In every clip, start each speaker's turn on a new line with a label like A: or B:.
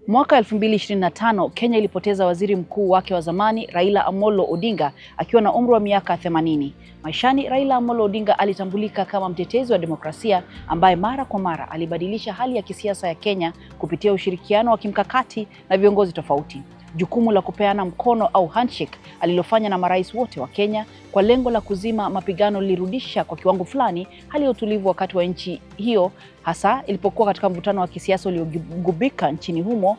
A: Mwaka 2025 Kenya ilipoteza waziri mkuu wake wa zamani Raila Amolo Odinga akiwa na umri wa miaka 80. Maishani, Raila Amolo Odinga alitambulika kama mtetezi wa demokrasia ambaye mara kwa mara alibadilisha hali ya kisiasa ya Kenya kupitia ushirikiano wa kimkakati na viongozi tofauti. Jukumu la kupeana mkono au handshake alilofanya na marais wote wa Kenya kwa lengo la kuzima mapigano lilirudisha kwa kiwango fulani hali ya utulivu wakati wa nchi hiyo, hasa ilipokuwa katika mvutano wa kisiasa uliogubika nchini humo,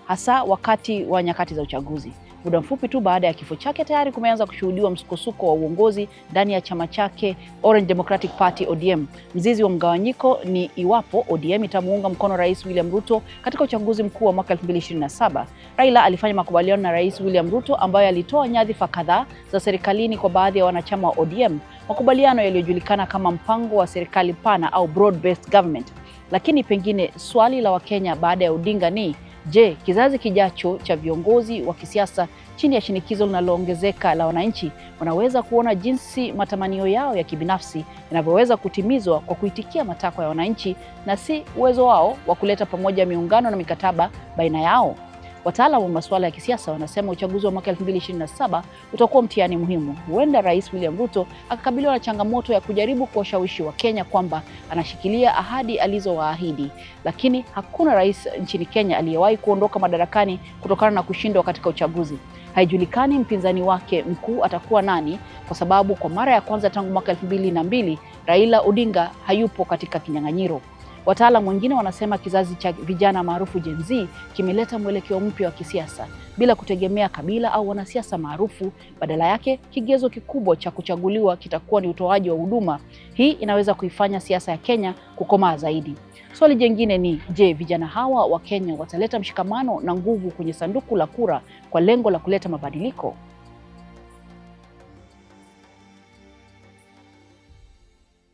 A: hasa wakati wa nyakati za uchaguzi. Muda mfupi tu baada ya kifo chake tayari kumeanza kushuhudiwa msukosuko wa uongozi ndani ya chama chake Orange Democratic Party ODM. Mzizi wa mgawanyiko ni iwapo ODM itamuunga mkono Rais William Ruto katika uchaguzi mkuu wa mwaka 2027. Raila alifanya makubaliano na Rais William Ruto ambaye alitoa nyadhifa kadhaa za serikalini kwa baadhi ya wanachama wa ODM, makubaliano yaliyojulikana kama mpango wa serikali pana au broad based government. Lakini pengine swali la Wakenya baada ya Odinga ni je, kizazi kijacho cha viongozi wa kisiasa chini ya shinikizo linaloongezeka la wananchi wanaweza kuona jinsi matamanio yao ya kibinafsi yanavyoweza kutimizwa kwa kuitikia matakwa ya wananchi na si uwezo wao wa kuleta pamoja miungano na mikataba baina yao? Wataalamu wa masuala ya kisiasa wanasema uchaguzi wa mwaka 2027 utakuwa mtihani muhimu. Huenda Rais William Ruto akakabiliwa na changamoto ya kujaribu kuwashawishi Wakenya kwamba anashikilia ahadi alizowaahidi. Lakini hakuna rais nchini Kenya aliyewahi kuondoka madarakani kutokana na kushindwa katika uchaguzi. Haijulikani mpinzani wake mkuu atakuwa nani, kwa sababu kwa mara ya kwanza tangu mwaka 2002 Raila Odinga hayupo katika kinyang'anyiro. Wataalamu wengine wanasema kizazi cha vijana maarufu Gen Z kimeleta mwelekeo mpya wa kisiasa bila kutegemea kabila au wanasiasa maarufu. Badala yake, kigezo kikubwa cha kuchaguliwa kitakuwa ni utoaji wa huduma. Hii inaweza kuifanya siasa ya Kenya kukomaa zaidi. Swali jingine ni je, vijana hawa wa Kenya wataleta mshikamano na nguvu kwenye sanduku la kura kwa lengo la kuleta mabadiliko?